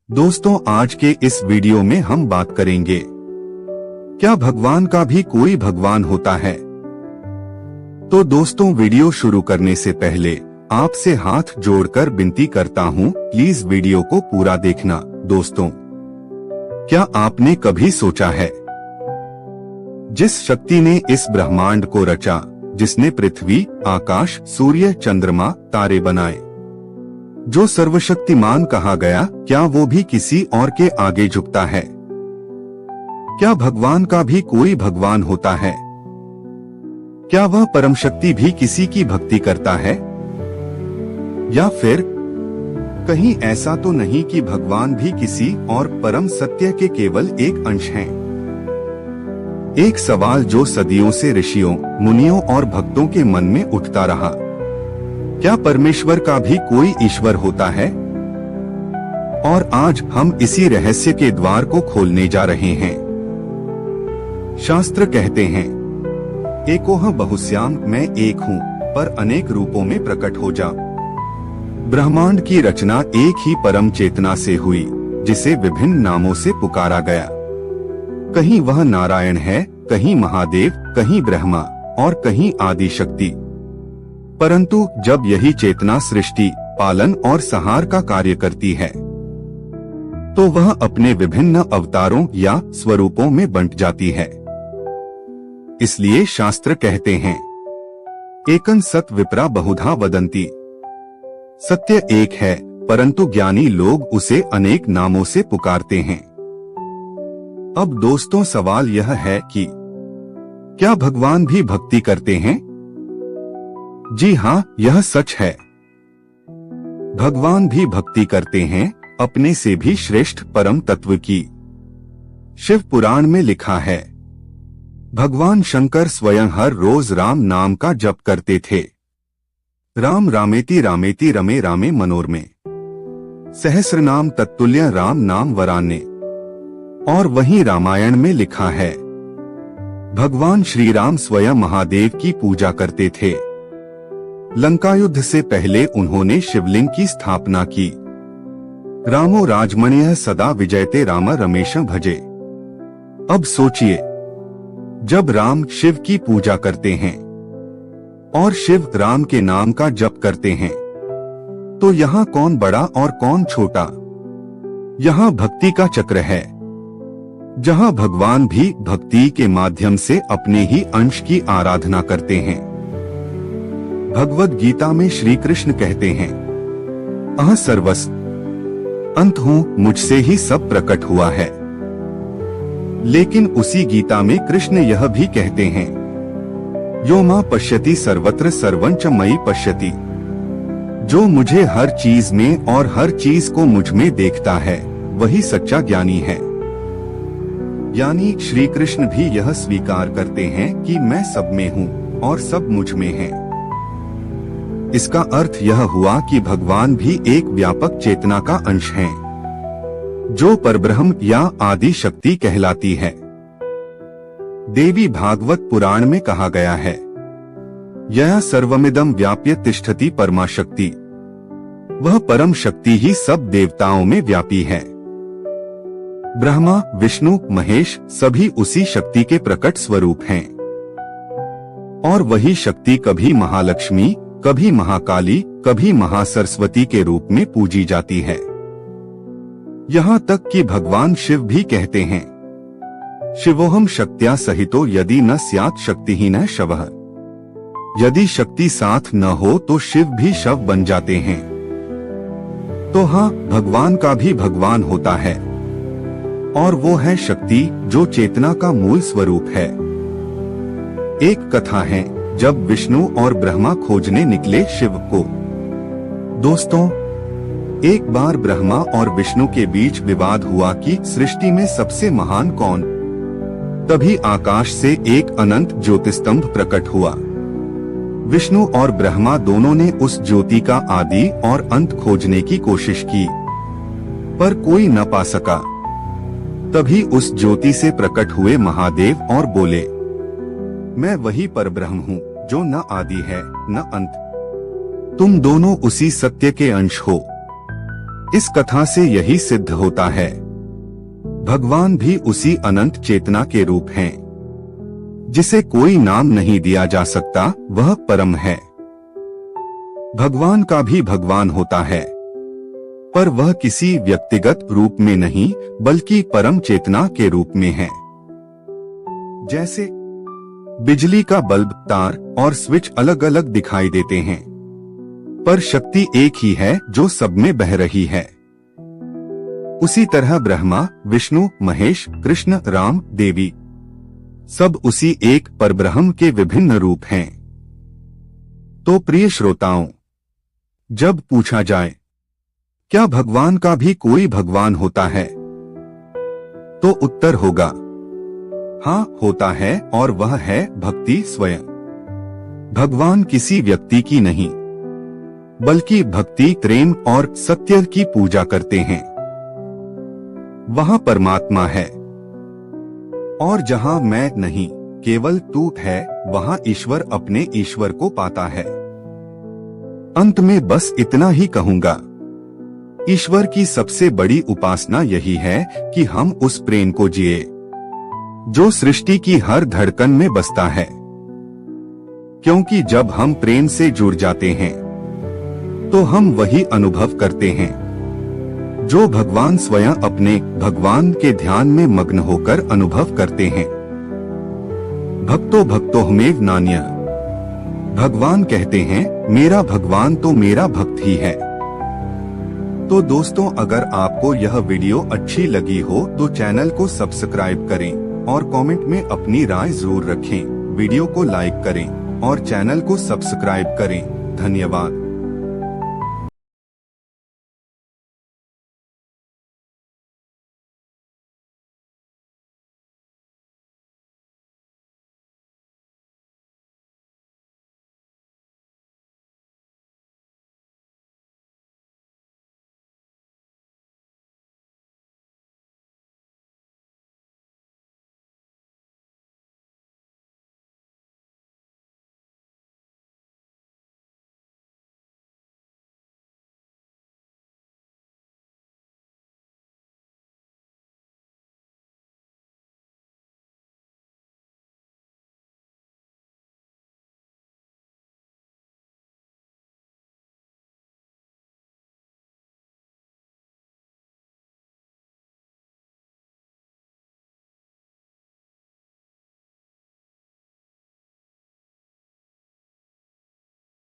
दोस्तों, आज के इस वीडियो में हम बात करेंगे, क्या भगवान का भी कोई भगवान होता है। तो दोस्तों, वीडियो शुरू करने से पहले आपसे हाथ जोड़कर विनती करता हूँ, प्लीज वीडियो को पूरा देखना। दोस्तों, क्या आपने कभी सोचा है, जिस शक्ति ने इस ब्रह्मांड को रचा, जिसने पृथ्वी, आकाश, सूर्य, चंद्रमा, तारे बनाए, जो सर्वशक्तिमान कहा गया, क्या वो भी किसी और के आगे झुकता है? क्या भगवान का भी कोई भगवान होता है? क्या वह परम शक्ति भी किसी की भक्ति करता है? या फिर कहीं ऐसा तो नहीं कि भगवान भी किसी और परम सत्य के केवल एक अंश हैं? एक सवाल जो सदियों से ऋषियों, मुनियों और भक्तों के मन में उठता रहा, क्या परमेश्वर का भी कोई ईश्वर होता है? और आज हम इसी रहस्य के द्वार को खोलने जा रहे हैं। शास्त्र कहते हैं, एकोह बहुश्याम, मैं एक हूँ पर अनेक रूपों में प्रकट हो जा। ब्रह्मांड की रचना एक ही परम चेतना से हुई, जिसे विभिन्न नामों से पुकारा गया। कहीं वह नारायण है, कहीं महादेव, कहीं ब्रह्मा और कहीं आदि शक्ति। परंतु जब यही चेतना सृष्टि, पालन और संहार का कार्य करती है, तो वह अपने विभिन्न अवतारों या स्वरूपों में बंट जाती है। इसलिए शास्त्र कहते हैं, एकं सत् विप्रा बहुधा वदन्ति। सत्य एक है, परंतु ज्ञानी लोग उसे अनेक नामों से पुकारते हैं। अब दोस्तों, सवाल यह है कि क्या भगवान भी भक्ति करते हैं? जी हाँ, यह सच है। भगवान भी भक्ति करते हैं, अपने से भी श्रेष्ठ परम तत्व की। शिव पुराण में लिखा है, भगवान शंकर स्वयं हर रोज राम नाम का जप करते थे। राम रामेति रामेति रमे रामे मनोरमे, सहस्रनाम तत्तुल्य राम नाम वरान्ने। और वहीं रामायण में लिखा है, भगवान श्री राम स्वयं महादेव की पूजा करते थे। लंका युद्ध से पहले उन्होंने शिवलिंग की स्थापना की। रामो राजमण्यः सदा विजयते राम रमेशं भजे। अब सोचिए, जब राम शिव की पूजा करते हैं और शिव राम के नाम का जप करते हैं, तो यहाँ कौन बड़ा और कौन छोटा? यहाँ भक्ति का चक्र है, जहाँ भगवान भी भक्ति के माध्यम से अपने ही अंश की आराधना करते हैं। भगवद गीता में श्री कृष्ण कहते हैं, अह सर्वस्व, अंत हूँ, मुझसे ही सब प्रकट हुआ है। लेकिन उसी गीता में कृष्ण यह भी कहते हैं, यो मां पश्यति सर्वत्र सर्वं च मयि पश्यति। जो मुझे हर चीज में और हर चीज को मुझ में देखता है, वही सच्चा ज्ञानी है। यानी श्री कृष्ण भी यह स्वीकार करते हैं कि मैं सब में हूँ और सब मुझ में है। इसका अर्थ यह हुआ कि भगवान भी एक व्यापक चेतना का अंश हैं, जो परब्रह्म या आदि शक्ति कहलाती है। देवी भागवत पुराण में कहा गया है, यह सर्वमिदं व्याप्य तिष्ठति परमा शक्ति। वह परम शक्ति ही सब देवताओं में व्यापी है। ब्रह्मा, विष्णु, महेश सभी उसी शक्ति के प्रकट स्वरूप हैं। और वही शक्ति कभी महालक्ष्मी, कभी महाकाली, कभी महासरस्वती के रूप में पूजी जाती है। यहाँ तक कि भगवान शिव भी कहते हैं, शिवोहम शक्त्या सहितो यदि न स्यात् शक्तिहीनः शवः। यदि शक्ति साथ न हो तो शिव भी शव बन जाते हैं। तो हाँ, भगवान का भी भगवान होता है, और वो है शक्ति, जो चेतना का मूल स्वरूप है। एक कथा है, जब विष्णु और ब्रह्मा खोजने निकले शिव को। दोस्तों, एक बार ब्रह्मा और विष्णु के बीच विवाद हुआ कि सृष्टि में सबसे महान कौन। तभी आकाश से एक अनंत ज्योतिस्तंभ प्रकट हुआ। विष्णु और ब्रह्मा दोनों ने उस ज्योति का आदि और अंत खोजने की कोशिश की, पर कोई न पा सका। तभी उस ज्योति से प्रकट हुए महादेव और बोले, मैं वही परब्रह्म हूँ, जो न आदि है न अंत। तुम दोनों उसी सत्य के अंश हो। इस कथा से यही सिद्ध होता है, भगवान भी उसी अनंत चेतना के रूप हैं, जिसे कोई नाम नहीं दिया जा सकता, वह परम है। भगवान का भी भगवान होता है, पर वह किसी व्यक्तिगत रूप में नहीं बल्कि परम चेतना के रूप में है। जैसे बिजली का बल्ब, तार और स्विच अलग अलग दिखाई देते हैं, पर शक्ति एक ही है जो सब में बह रही है। उसी तरह ब्रह्मा, विष्णु, महेश, कृष्ण, राम, देवी सब उसी एक परब्रह्म के विभिन्न रूप हैं। तो प्रिय श्रोताओं, जब पूछा जाए क्या भगवान का भी कोई भगवान होता है, तो उत्तर होगा हाँ, होता है, और वह है भक्ति स्वयं। भगवान किसी व्यक्ति की नहीं बल्कि भक्ति, प्रेम और सत्य की पूजा करते हैं। वहाँ परमात्मा है, और जहाँ मैं नहीं केवल तू है, वहाँ ईश्वर अपने ईश्वर को पाता है। अंत में बस इतना ही कहूँगा, ईश्वर की सबसे बड़ी उपासना यही है कि हम उस प्रेम को जिए जो सृष्टि की हर धड़कन में बसता है, क्योंकि जब हम प्रेम से जुड़ जाते हैं तो हम वही अनुभव करते हैं जो भगवान स्वयं अपने भगवान के ध्यान में मग्न होकर अनुभव करते हैं। भक्तो भक्तोहमेव नान्यः, भगवान कहते हैं मेरा भगवान तो मेरा भक्त ही है। तो दोस्तों, अगर आपको यह वीडियो अच्छी लगी हो तो चैनल को सब्सक्राइब करें और कमेंट में अपनी राय जरूर रखें। वीडियो को लाइक करें और चैनल को सब्सक्राइब करें। धन्यवाद।